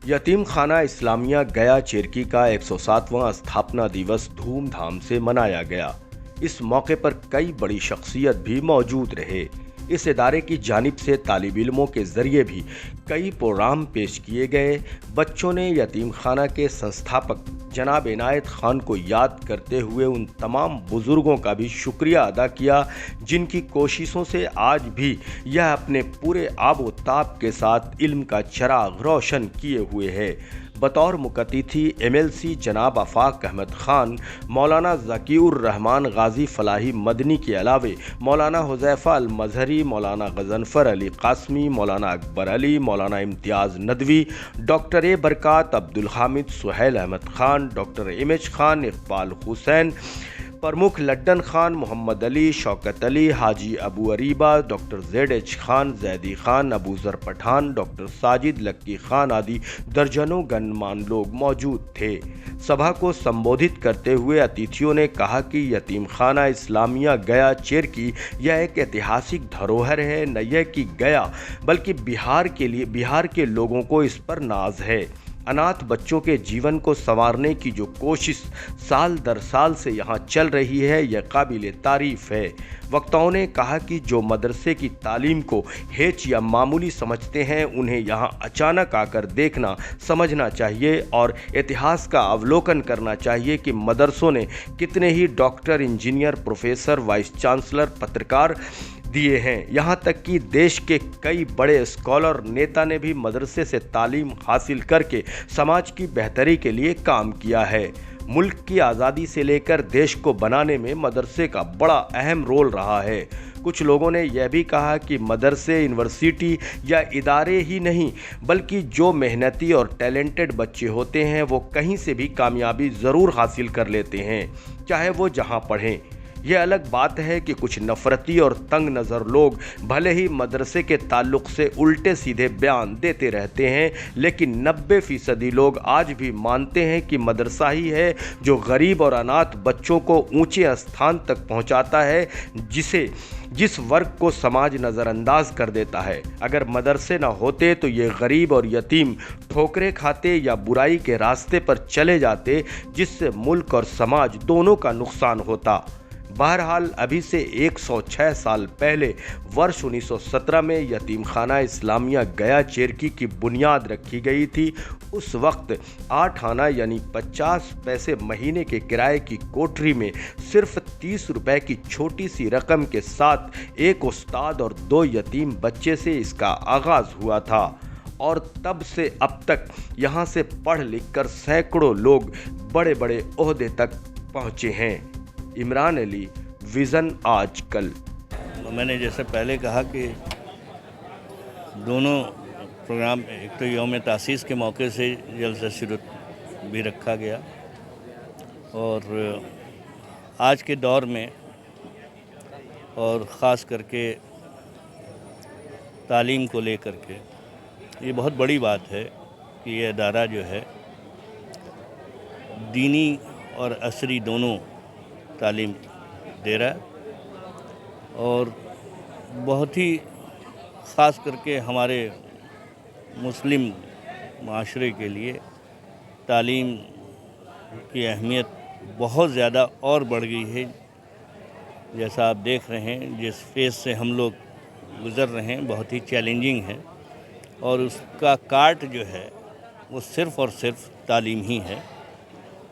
यतीम खाना इस्लामिया गया चेरकी का 107वां स्थापना दिवस धूमधाम से मनाया गया। इस मौके पर कई बड़ी शख्सियत भी मौजूद रहे। इस इदारे की जानिब से तालिब इल्मों के जरिए भी कई प्रोग्राम पेश किए गए। बच्चों ने यतीम खाना के संस्थापक जनाब इनायत खान को याद करते हुए उन तमाम बुजुर्गों का भी शुक्रिया अदा किया जिनकी कोशिशों से आज भी यह अपने पूरे आबो ताब के साथ इल्म का चराग रोशन किए हुए है। बतौर मुकतिथि MLC जनाब आफाक अहमद खान, मौलाना ज़कीउर रहमान गाजी फलाही मदनी के अलावे मौलाना हुज़ैफ़ा अल मज़हरी, मौलाना गज़नफ़र अली क़ासमी, मौलाना Akbar Ali, Maulana Imtiaz Nadvi, doctor A Barkat Abdul Hamid, Suhail Ahmed Khan, doctor इमेज खान, इक़बाल हुसैन, प्रमुख Laddan Khan, Mohammad Ali, Shaukat Ali, Haji Abu Ariba, doctor ZH Khan, Zaidi Khan, Abu Zar Pathan, doctor Sajid Lucky Khan आदि दर्जनों गणमान्य लोग मौजूद थे। सभा को संबोधित करते हुए अतिथियों ने कहा कि यतीम खाना इस्लामिया गया चेरकी यह एक ऐतिहासिक धरोहर है। न यह कि गया बल्कि बिहार के लोगों को इस पर नाज है। अनाथ बच्चों के जीवन को संवारने की जो कोशिश साल दर साल से यहाँ चल रही है, यह काबिल तारीफ है। वक्ताओं ने कहा कि जो मदरसे की तालीम को हेच या मामूली समझते हैं, उन्हें यहाँ अचानक आकर देखना समझना चाहिए और इतिहास का अवलोकन करना चाहिए कि मदरसों ने कितने ही doctor, engineer, professor, vice chancellor, पत्रकार दिए हैं। यहाँ तक कि देश के कई बड़े स्कॉलर नेता ने भी मदरसे से तालीम हासिल करके समाज की बेहतरी के लिए काम किया है। मुल्क की आज़ादी से लेकर देश को बनाने में मदरसे का बड़ा अहम रोल रहा है। कुछ लोगों ने यह भी कहा कि मदरसे, यूनिवर्सिटी या इदारे ही नहीं बल्कि जो मेहनती और टैलेंटेड बच्चे होते हैं वो कहीं से भी कामयाबी ज़रूर हासिल कर लेते हैं, चाहे वो जहाँ पढ़ें। यह अलग बात है कि कुछ नफरती और तंग नज़र लोग भले ही मदरसे के ताल्लुक़ से उल्टे सीधे बयान देते रहते हैं, लेकिन 90% लोग आज भी मानते हैं कि मदरसा ही है जो गरीब और अनाथ बच्चों को ऊंचे स्थान तक पहुंचाता है, जिस वर्ग को समाज नज़रअंदाज कर देता है। अगर मदरसे न होते तो ये गरीब और यतीम ठोकरें खाते या बुराई के रास्ते पर चले जाते, जिससे मुल्क और समाज दोनों का नुकसान होता। बहरहाल अभी से 106 साल पहले वर्ष 1917 में यतीम खाना इस्लामिया गया चेरकी की बुनियाद रखी गई थी। उस वक्त 8 आना यानी 50 पैसे महीने के किराए की कोठरी में सिर्फ 30 रुपए की छोटी सी रकम के साथ एक उस्ताद और 2 यतीम बच्चे से इसका आगाज़ हुआ था और तब से अब तक यहाँ से पढ़ लिख कर सैकड़ों लोग बड़े बड़े ओहदे तक पहुँचे हैं। इमरान अली, विज़न आजकल। मैंने जैसे पहले कहा कि दोनों प्रोग्राम, एक तो यौम तासीस के मौके से जलसा शुरू भी रखा गया और आज के दौर में और ख़ास करके तालीम को लेकर के ये बहुत बड़ी बात है कि ये अदारा जो है दीनी और असरी दोनों तालीम दे रहा है और बहुत ही ख़ास करके हमारे मुस्लिम माशरे के लिए तालीम की अहमियत बहुत ज़्यादा और बढ़ गई है। जैसा आप देख रहे हैं, जिस फेज़ से हम लोग गुज़र रहे हैं बहुत ही चैलेंजिंग है और उसका काट जो है वो सिर्फ़ और सिर्फ तालीम ही है।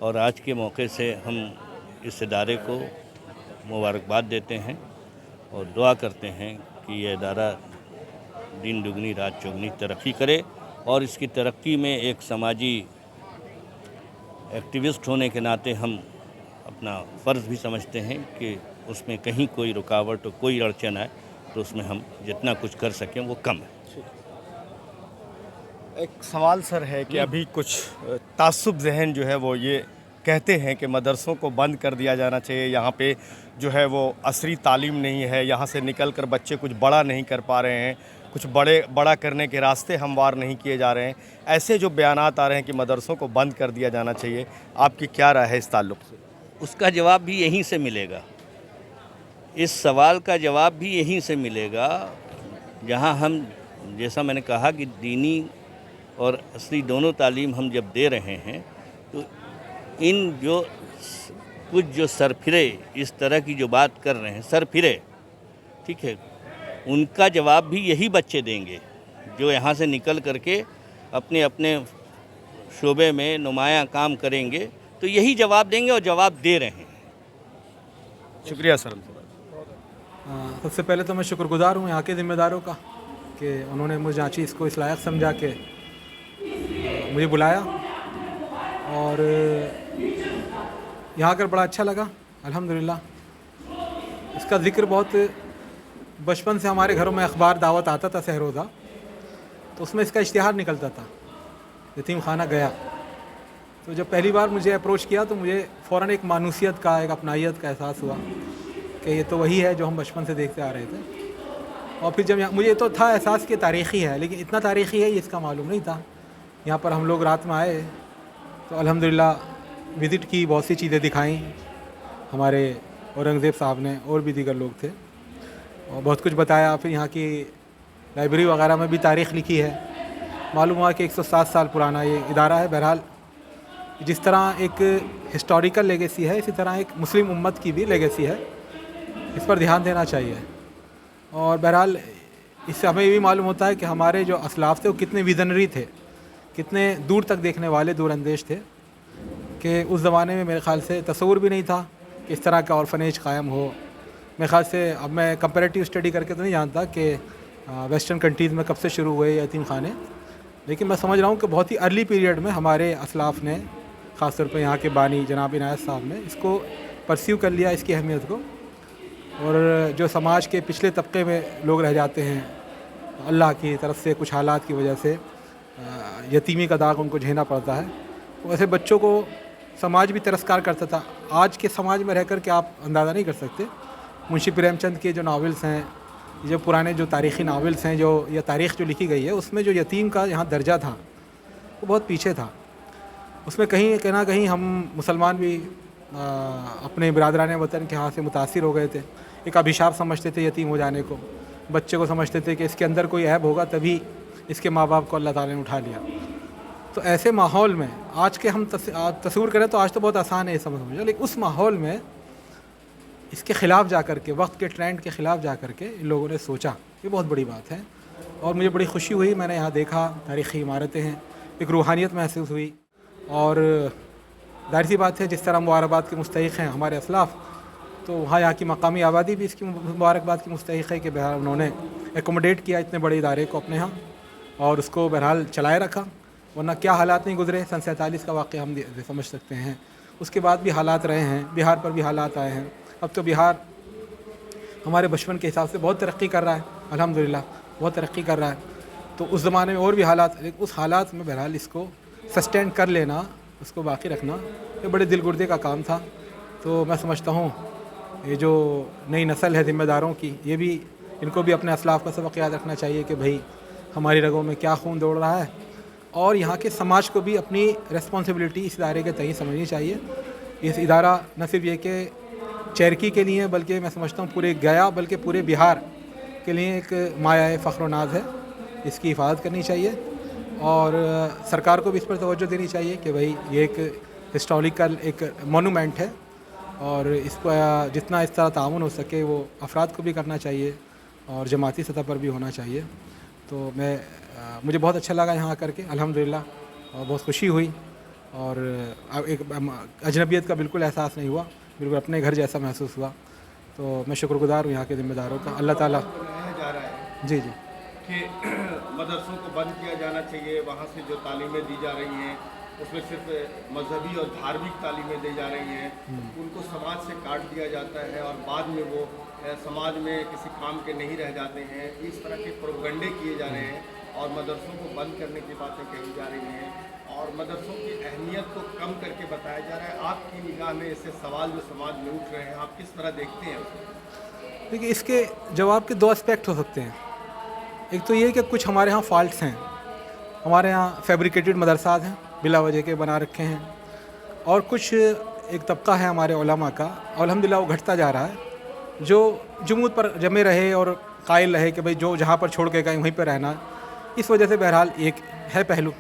और आज के मौके से हम इस इदारे को मुबारकबाद देते हैं और दुआ करते हैं कि यह इदारा दिन दुगनी रात चौगनी तरक्की करे और इसकी तरक्की में एक समाजी एक्टिविस्ट होने के नाते हम अपना फ़र्ज़ भी समझते हैं कि उसमें कहीं कोई रुकावट और कोई अड़चन आए तो उसमें हम जितना कुछ कर सकें वो कम है। एक सवाल सर है कि अभी कुछ तासुब जहन जो है वो ये कहते हैं कि मदरसों को बंद कर दिया जाना चाहिए, यहाँ पे जो है वो असरी तालीम नहीं है, यहाँ से निकल कर बच्चे कुछ बड़ा नहीं कर पा रहे हैं, कुछ बड़ा करने के रास्ते हमवार नहीं किए जा रहे हैं। ऐसे जो बयानात आ रहे हैं कि मदरसों को बंद कर दिया जाना चाहिए, आपकी क्या राय है इस ताल्लुक़ से? उसका जवाब भी यहीं से मिलेगा, इस सवाल का जवाब भी यहीं से मिलेगा जहाँ हम, जैसा मैंने कहा कि दीनी और असली दोनों तालीम हम जब दे रहे हैं तो इन जो कुछ जो सरफिरे इस तरह की जो बात कर रहे हैं सरफिरे, ठीक है, उनका जवाब भी यही बच्चे देंगे जो यहाँ से निकल करके अपने अपने शोबे में नुमायाँ काम करेंगे, तो यही जवाब देंगे और जवाब दे रहे हैं। शुक्रिया सर। सबसे पहले तो मैं शुक्रगुजार हूँ यहाँ के ज़िम्मेदारों का कि उन्होंने मुझे यहाँ चीज़ को इस लायक समझा के मुझे बुलाया, और यहाँ आकर बड़ा अच्छा लगा अल्हम्दुलिल्लाह। इसका ज़िक्र बहुत बचपन से हमारे घरों में अखबार दावत आता था सहरोज़ा, तो उसमें इसका इश्तिहार निकलता था यतीम खाना गया। तो जब पहली बार मुझे अप्रोच किया तो मुझे फ़ौरन एक मानूसियत का, एक अपनाइयत का एहसास हुआ कि ये तो वही है जो हम बचपन से देखते आ रहे थे। और फिर जब मुझे तो था एहसास कि तारीख़ी है, लेकिन इतना तारीख़ी है ये इसका मालूम नहीं था। यहाँ पर हम लोग रात में आए तो अल्हम्दुलिल्लाह विज़िट की, बहुत सी चीज़ें दिखाई हमारे औरंगज़ेब साहब ने, और भी दीगर लोग थे, और बहुत कुछ बताया। फिर यहाँ की लाइब्रेरी वगैरह में भी तारीख़ लिखी है। मालूम हुआ कि 107 साल पुराना ये इदारा है। बहरहाल जिस तरह एक हिस्टोरिकल लेगेसी है, इसी तरह एक मुस्लिम उम्मत की भी लेगेसी है, इस पर ध्यान देना चाहिए। और बहरहाल इससे हमें ये भी मालूम होता है कि हमारे जो असलाफ थे वो कितने विजनरी थे, कितने दूर तक देखने वाले, दूरअंदेश थे, कि उस ज़माने में मेरे ख़्याल से तस्वुर भी नहीं था कि इस तरह का ऑर्फनेज कायम हो। मेरे ख़्याल से, अब मैं कंपैरेटिव स्टडी करके तो नहीं जानता कि वेस्टर्न कंट्रीज़ में कब से शुरू हुए यतीम खाने, लेकिन मैं समझ रहा हूँ कि बहुत ही अर्ली पीरियड में हमारे असलाफ ने, ख़ास तौर पर यहाँ के बानी जनाब इनायत साहब ने इसको परस्यू कर लिया, इसकी अहमियत को। और जो समाज के पिछले तबके में लोग रह जाते हैं, अल्लाह की तरफ से कुछ हालात की वजह से यतीमी का दाग उनको झेलना पड़ता है, तो ऐसे बच्चों को समाज भी तिरस्कार करता था। आज के समाज में रह कर के आप अंदाज़ा नहीं कर सकते। मुंशी प्रेमचंद के जो नावल्स हैं, जो पुराने जो तारीख़ी नावल्स हैं, जो या तारीख़ जो लिखी गई है, उसमें जो यतीम का यहाँ दर्जा था वो बहुत पीछे था। उसमें कहीं ना कहीं हम मुसलमान भी अपने बिरादरान वतन के यहाँ से मुतासिर हो गए थे। एक अभिशाप समझते थे यतीम हो जाने को। बच्चे को समझते थे कि इसके अंदर कोई ऐब होगा तभी इसके माँ बाप को अल्लाह ताला ने उठा लिया। तो ऐसे माहौल में आज के हम तस्वीर करें तो आज तो बहुत आसान है ये समझो, लेकिन उस माहौल में इसके ख़िलाफ़ जा कर के, वक्त के ट्रेंड के ख़िलाफ़ जा कर के इन लोगों ने सोचा, ये बहुत बड़ी बात है। और मुझे बड़ी खुशी हुई, मैंने यहाँ देखा तारीख़ी इमारतें हैं, एक रूहानियत महसूस हुई। और जाहिर सी बात है, जिस तरह मुबारकबाद के मुस्तहिक़ हैं हमारे असलाफ़, तो वहाँ यहाँ की मकामी आबादी भी इसकी मुबारकबाद की मुस्तहिक़ है कि बहरहाल उन्होंने एकोमोडेट किया इतने बड़े इदारे को अपने यहाँ, और उसको बहरहाल चलाए रखा। वरना क्या हालात नहीं गुजरे। सन 47 का वाक़या हम समझ सकते हैं, उसके बाद भी हालात रहे हैं, बिहार पर भी हालात आए हैं। अब तो बिहार हमारे बचपन के हिसाब से बहुत तरक्की कर रहा है, अल्हम्दुलिल्लाह बहुत तरक्की कर रहा है। तो उस ज़माने में और भी हालात, उस हालात में बहरहाल इसको सस्टेन कर लेना, उसको बाकी रखना, ये बड़े दिल गुर्दे का काम था। तो मैं समझता हूँ ये जो नई नस्ल है ज़िम्मेदारों की, ये भी, इनको भी अपने असलाफ़ का सबक याद रखना चाहिए कि भाई हमारी रगों में क्या खून दौड़ रहा है, और यहाँ के समाज को भी अपनी रिस्पॉन्सिबिलिटी इस इदारे के तहत समझनी चाहिए। इस इदारा न सिर्फ ये कि चेरकी के लिए, बल्कि मैं समझता हूँ पूरे गया, बल्कि पूरे बिहार के लिए एक माया फ़ख्र नाज है। इसकी हिफाजत करनी चाहिए, और सरकार को भी इस पर तवज्जो देनी चाहिए कि भाई ये एक हिस्टोरिकल एक मोनूमेंट है, और इस पर जितना इस तरह ताउन हो सके वो अफराद को भी करना चाहिए, और जमाती सतह पर भी होना चाहिए। तो मुझे बहुत अच्छा लगा यहाँ आकर के, अल्हम्दुलिल्लाह, और बहुत खुशी हुई, और एक अजनबियत का बिल्कुल एहसास नहीं हुआ, बिल्कुल अपने घर जैसा महसूस हुआ। तो मैं शुक्रगुजार हूँ यहाँ के ज़िम्मेदारों का। अल्लाह ताला जा रहा है जी जी कि मदरसों को बंद किया जाना चाहिए, वहाँ से जो तालीमें दी जा रही हैं उसमें सिर्फ मजहबी और धार्मिक तालीमें दी जा रही हैं, उनको समाज से काट दिया जाता है और बाद में वो समाज में किसी काम के नहीं रह जाते हैं। इस तरह के प्रोपगंडे किए जा रहे हैं और मदरसों को बंद करने की बातें कही जा रही हैं, और मदरसों की अहमियत को कम करके बताया जा रहा है। आपकी निगाह में इससे सवाल जो समाज में उठ रहे हैं, आप किस तरह देखते हैं उसको? देखिए, इसके जवाब के दो एस्पेक्ट हो सकते हैं। एक तो ये कि कुछ हमारे यहाँ फॉल्ट्स हैं, हमारे यहाँ फैब्रिकेटेड मदरसात हैं, बिला वजह के बना रखे हैं, और कुछ एक तबका है हमारे उलमा का, अल्हम्दुलिल्लाह वो घटता जा रहा है, जो जुमूद पर जमे रहे और कायल रहे कि भाई जो जहाँ पर छोड़ के गए वहीं पर रहना। इस वजह से बहरहाल एक है पहलू।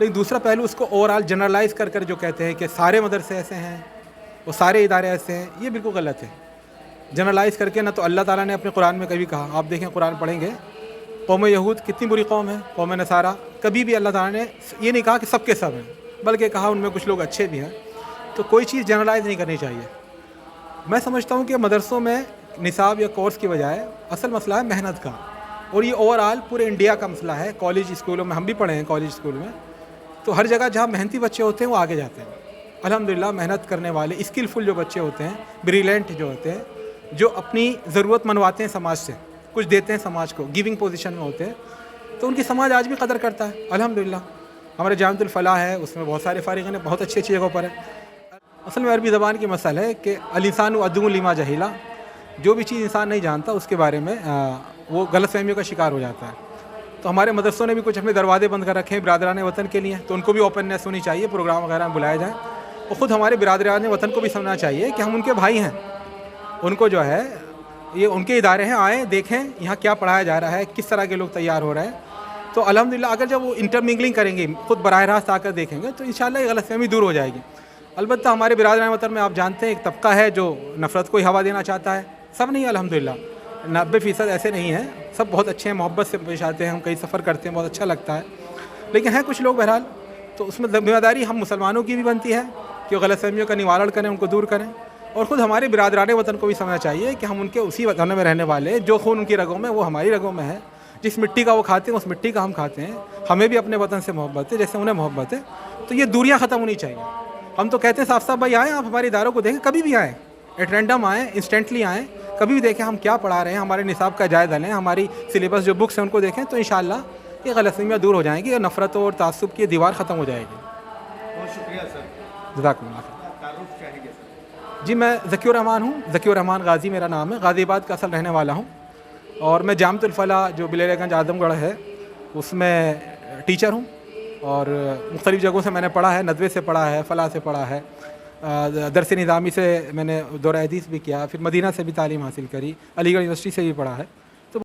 लेकिन दूसरा पहलू उसको ओवरऑल जनरलाइज कर कर जो कहते हैं कि सारे मदरसे ऐसे हैं, वो सारे इदारे ऐसे हैं, ये बिल्कुल गलत है। जनरलाइज करके ना तो अल्लाह ताला ने अपने कुरान में कभी कहा, आप देखें कुरान पढ़ेंगे, कौम यहूद कितनी बुरी कौम है, कौम नसारा, कभी भी अल्लाह ताला ने ये नहीं कहा कि सबके सब हैं, बल्कि कहा उनमें कुछ लोग अच्छे भी हैं। तो कोई चीज़ जनरलाइज नहीं करनी चाहिए। मैं समझता हूँ कि मदरसों में निसाब या कोर्स की बजाय असल मसला है मेहनत का, और ये ओवरऑल पूरे इंडिया का मसला है। कॉलेज स्कूलों में हम भी पढ़े हैं, कॉलेज स्कूल में तो हर जगह जहाँ मेहनती बच्चे होते हैं वो आगे जाते हैं। अल्हम्दुलिल्लाह मेहनत करने वाले स्किलफुल जो बच्चे होते हैं, ब्रिलियंट जो होते हैं, जो अपनी ज़रूरत मनवाते हैं समाज से, कुछ देते हैं समाज को, गिविंग पोजीशन में होते हैं, तो उनकी समाज आज भी कदर करता है अल्हम्दुलिल्लाह। हमारे जामिअतुल फलाह है, उसमें बहुत सारे फ़ारिग़ीन हैं, बहुत अच्छी अच्छी जगहों पर है। असल में अरबी ज़बान की मसल है कि अल इंसानु अदुव्वुन लिमा जहिला, जो भी चीज़ इंसान नहीं जानता उसके बारे में वो गलतफहमियों का शिकार हो जाता है। तो हमारे मदरसों ने भी कुछ अपने दरवाजे बंद कर रखे हैं बिरादरान वतन के लिए, तो उनको भी ओपननेस होनी चाहिए, प्रोग्राम वगैरह में बुलाए जाएँ। और ख़ुद हमारे बिरादरान वतन को भी समझना चाहिए कि हम उनके भाई हैं, उनको जो है ये उनके इदारे हैं, आएँ देखें यहाँ क्या पढ़ाया जा रहा है, किस तरह के लोग तैयार हो रहे हैं। तो अल्हम्दुलिल्लाह अगर जब वो इंटरमिंगलिंग करेंगे, ख़ुद बराह रास्त आकर देखेंगे, तो इंशाअल्लाह ये गलतफहमी दूर हो जाएगी। अलबत्ता हमारे बिरादरान वतन में आप जानते हैं एक तबका है जो नफ़रत को ही हवा देना चाहता है। सब नहीं, अल्हम्दुलिल्लाह 90% ऐसे नहीं हैं, सब बहुत अच्छे हैं, मोहब्बत से पेश आते हैं, हम कहीं सफ़र करते हैं, बहुत अच्छा लगता है। लेकिन हैं कुछ लोग बहरहाल, तो उसमें ज़िम्मेदारी हम मुसलमानों की भी बनती है कि गलतफहमियों का निवारण करें, उनको दूर करें। और ख़ुद हमारे बिरादरान वतन को भी समझना चाहिए कि हम उनके उसी वतन में रहने वाले, जो खून उनकी रगों में वो हमारी रगों में है, जिस मिट्टी का वो खाते हैं उस मिट्टी का हम खाते हैं, हमें भी अपने वतन से मोहब्बत है जैसे उन्हें मोहब्बत है। तो ये दूरियाँ ख़त्म होनी चाहिए। हम तो कहते हैं साफ साफ, भाई आएँ आप हमारे इदारों को देखें, कभी भी आएँ, एट रैंडम आएँ, इंस्टेंटली आएँ, कभी भी देखें हम क्या पढ़ा रहे हैं, हमारे निसाब का जायज़ा लें, हमारी सिलेबस जो बुक्स हैं उनको देखें, तो इंशाअल्लाह ये गलतफहमियाँ दूर हो जाएंगी और नफ़रत और तासुब की दीवार ख़त्म हो जाएगी। बहुत शुक्रिया सर। जज़ाकुमुल्लाह। तारुफ चाहेंगे सर? जी मैं ज़कीउर रहमान हूँ, ज़कीउर रहमान गाज़ी मेरा नाम है, गाज़ियाबाद का असल रहने वाला हूँ। और मैं जामिअतुल फलाह जो बिलेरगंज आदमगढ़ है उसमें टीचर हूँ, और मुख्तलिफ़ जगहों से मैंने पढ़ा है, नदवे से पढ़ा है, फलाह से पढ़ा है, दरस निज़ामी से मैंने दौरा हदीस भी किया, फिर मदीना से भी तालीम हासिल करी, अलीगढ़ यूनिवर्सिटी से भी पढ़ा है।